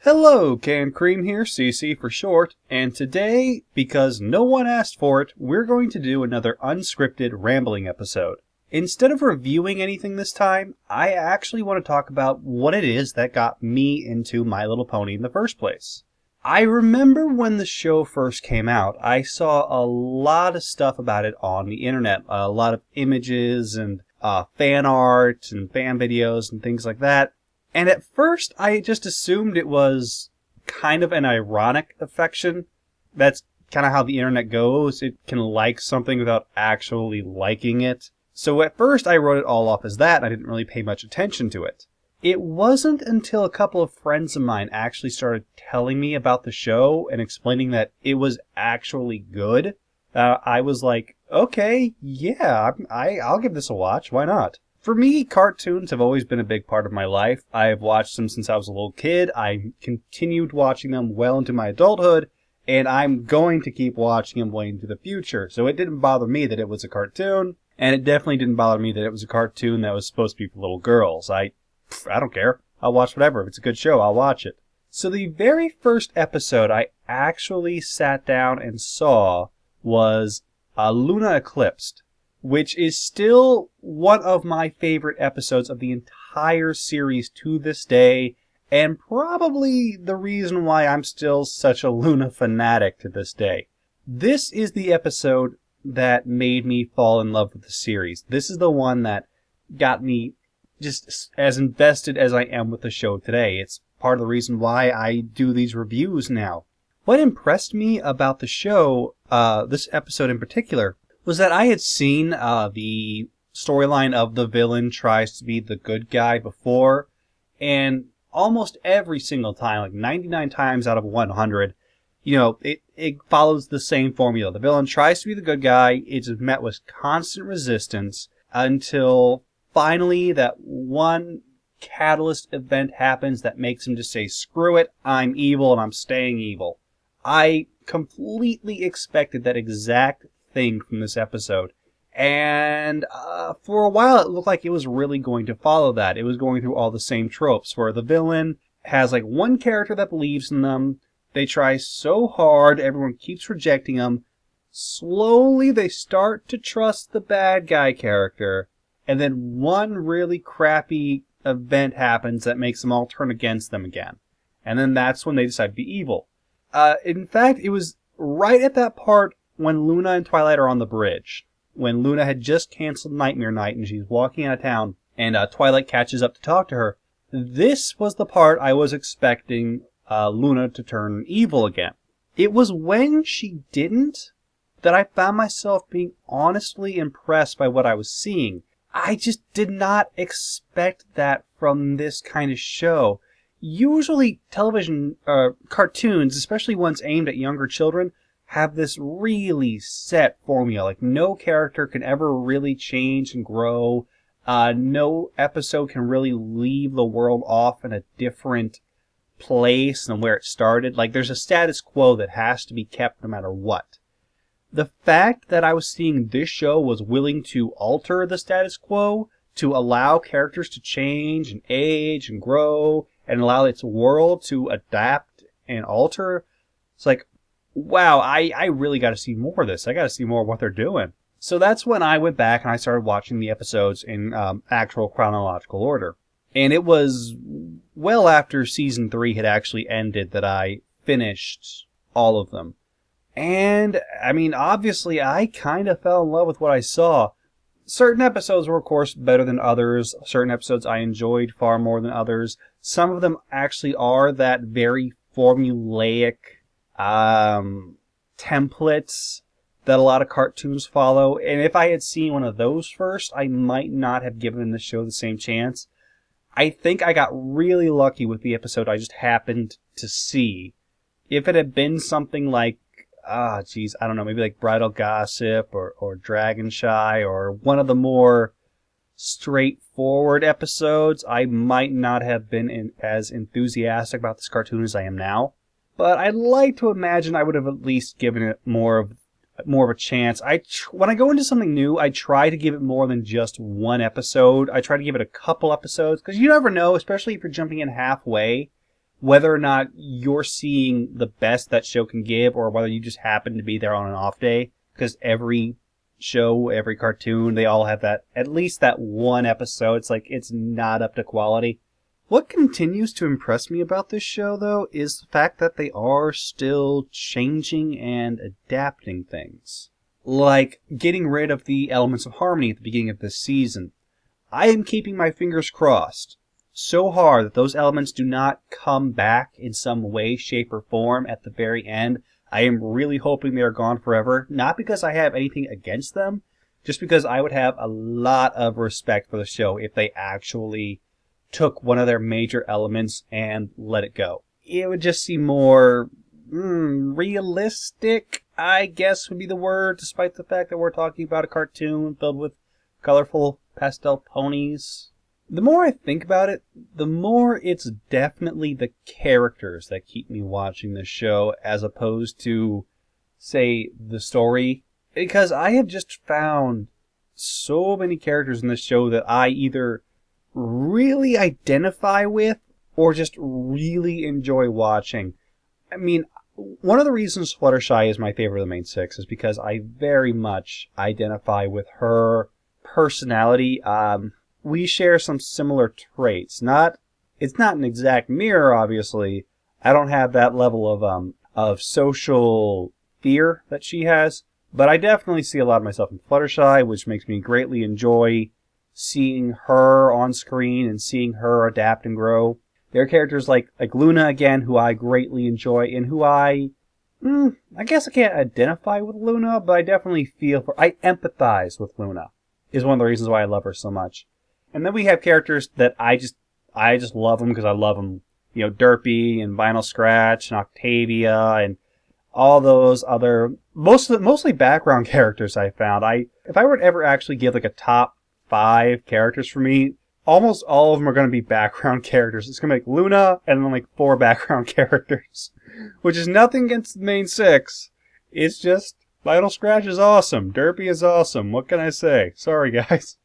Hello, cannedcream here, CC for short, and today, because no one asked for it, we're going to do another unscripted rambling episode. Instead of reviewing anything this time, I actually want to talk about what it is that got me into My Little Pony in the first place. I remember when the show first came out, I saw a lot of stuff about it on the internet, a lot of images and fan art and fan videos and things like that. And at first, I just assumed it was kind of an ironic affection. That's kind of how the internet goes. It can like something without actually liking it. So at first, I wrote it all off as that, and I didn't really pay much attention to it. It wasn't until a couple of friends of mine actually started telling me about the show and explaining that it was actually good. I was like, okay, yeah, I'll give this a watch. Why not? For me, cartoons have always been a big part of my life. I've watched them since I was a little kid. I continued watching them well into my adulthood, and I'm going to keep watching them way into the future. So it didn't bother me that it was a cartoon, and it definitely didn't bother me that it was a cartoon that was supposed to be for little girls. I don't care. I'll watch whatever. If it's a good show, I'll watch it. So the very first episode I actually sat down and saw was Luna Eclipsed, which is still one of my favorite episodes of the entire series to this day, and probably the reason why I'm still such a Luna fanatic to this day. This is the episode that made me fall in love with the series. This is the one that got me just as invested as I am with the show today. It's part of the reason why I do these reviews now. What impressed me about the show, this episode in particular, was that I had seen the storyline of the villain tries to be the good guy before, and almost every single time, like 99 times out of 100, it follows the same formula. The villain tries to be the good guy, it's met with constant resistance, until finally that one catalyst event happens that makes him just say, screw it, I'm evil and I'm staying evil. I completely expected that exact thing from this episode, and for a while it looked like it was really going to follow that. It was going through all the same tropes where the villain has like one character that believes in them, they try so hard, everyone keeps rejecting them, slowly they start to trust the bad guy character, and then one really crappy event happens that makes them all turn against them again, and then that's when they decide to be evil. In fact, it was right at that part when Luna and Twilight are on the bridge, when Luna had just canceled Nightmare Night and she's walking out of town, and Twilight catches up to talk to her. This was the part I was expecting Luna to turn evil again. It was when she didn't that I found myself being honestly impressed by what I was seeing. I just did not expect that from this kind of show. Usually television cartoons, especially ones aimed at younger children, have this really set formula. Like, no character can ever really change and grow. No episode can really leave the world off in a different place than where it started. Like, there's a status quo that has to be kept no matter what. The fact that I was seeing this show was willing to alter the status quo, to allow characters to change and age and grow, and allow its world to adapt and alter, it's like, wow, I really got to see more of this. I got to see more of what they're doing. So that's when I went back and I started watching the episodes in actual chronological order. And it was well after season 3 had actually ended that I finished all of them. And, I mean, obviously I kind of fell in love with what I saw. Certain episodes were, of course, better than others. Certain episodes I enjoyed far more than others. Some of them actually are that very formulaic templates that a lot of cartoons follow, and if I had seen one of those first, I might not have given the show the same chance. I think I got really lucky with the episode I just happened to see. If it had been something like, I don't know, maybe like Bridal Gossip or Dragon Shy or one of the more straightforward episodes, I might not have been as enthusiastic about this cartoon as I am now. But I'd like to imagine I would have at least given it more of a chance. When I go into something new, I try to give it more than just one episode. I try to give it a couple episodes, because you never know, especially if you're jumping in halfway. whether or not you're seeing the best that show can give, or whether you just happen to be there on an off day, because every show, every cartoon, they all have that, at least that one episode, it's like, it's not up to quality. What continues to impress me about this show, though, is the fact that they are still changing and adapting things. Like getting rid of the elements of harmony at the beginning of this season. I am keeping my fingers crossed so hard that those elements do not come back in some way, shape, or form at the very end. I am really hoping they are gone forever. Not because I have anything against them, just because I would have a lot of respect for the show if they actually took one of their major elements and let it go. It would just seem more realistic, I guess would be the word, despite the fact that we're talking about a cartoon filled with colorful pastel ponies. The more I think about it, the more it's definitely the characters that keep me watching this show as opposed to, say, the story. Because I have just found so many characters in this show that I either really identify with or just really enjoy watching. I mean, one of the reasons Fluttershy is my favorite of the main six is because I very much identify with her personality. We share some similar traits. It's not an exact mirror, obviously. I don't have that level of social fear that she has, but I definitely see a lot of myself in Fluttershy, which makes me greatly enjoy seeing her on screen and seeing her adapt and grow. There are characters like Luna, again, who I greatly enjoy, and who I guess I can't identify with Luna, but I definitely I empathize with Luna, is one of the reasons why I love her so much. And then we have characters that I just love them because I love them. You know, Derpy and Vinyl Scratch and Octavia and all those other, mostly background characters I found. If I were to ever actually give like a top 5 characters for me, almost all of them are going to be background characters. It's going to be like Luna and then like 4 background characters, which is nothing against the main 6. It's just Vinyl Scratch is awesome. Derpy is awesome. What can I say? Sorry, guys.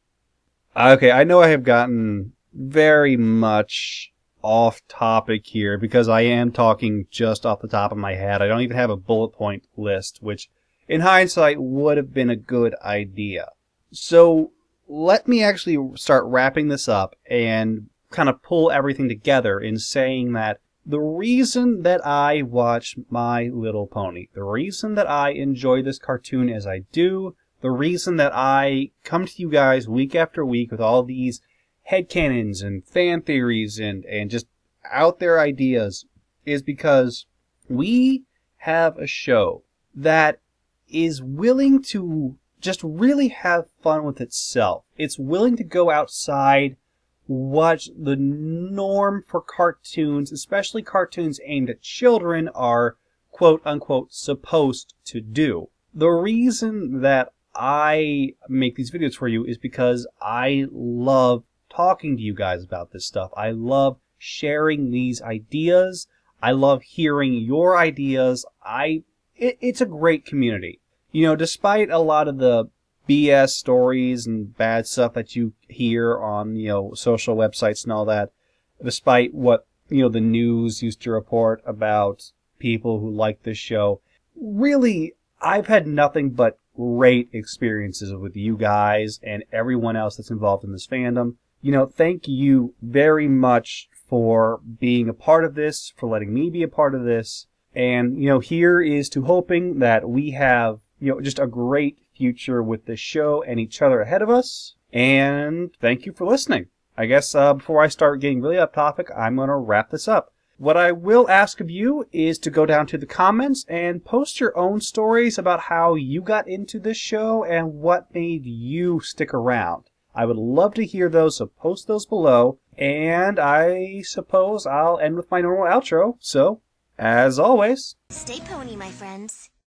Okay, I know I have gotten very much off topic here because I am talking just off the top of my head. I don't even have a bullet point list, which in hindsight would have been a good idea. So let me actually start wrapping this up and kind of pull everything together in saying that the reason that I watch My Little Pony, the reason that I enjoy this cartoon as I do, the reason that I come to you guys week after week with all these headcanons and fan theories and just out there ideas is because we have a show that is willing to just really have fun with itself. It's willing to go outside what the norm for cartoons, especially cartoons aimed at children, are quote-unquote supposed to do. The reason that I make these videos for you is because I love talking to you guys about this stuff. I love sharing these ideas. I love hearing your ideas. It's a great community. You know, despite a lot of the BS stories and bad stuff that you hear on, social websites and all that, despite what, the news used to report about people who like this show, really, I've had nothing but great experiences with you guys and everyone else that's involved in this fandom. Thank you very much for being a part of this, for letting me be a part of this. And, here is to hoping that we have, just a great future with this show and each other ahead of us. And thank you for listening. I guess before I start getting really off topic, I'm going to wrap this up. What I will ask of you is to go down to the comments and post your own stories about how you got into this show and what made you stick around. I would love to hear those, so post those below. And I suppose I'll end with my normal outro. So, as always, stay pony, my friends.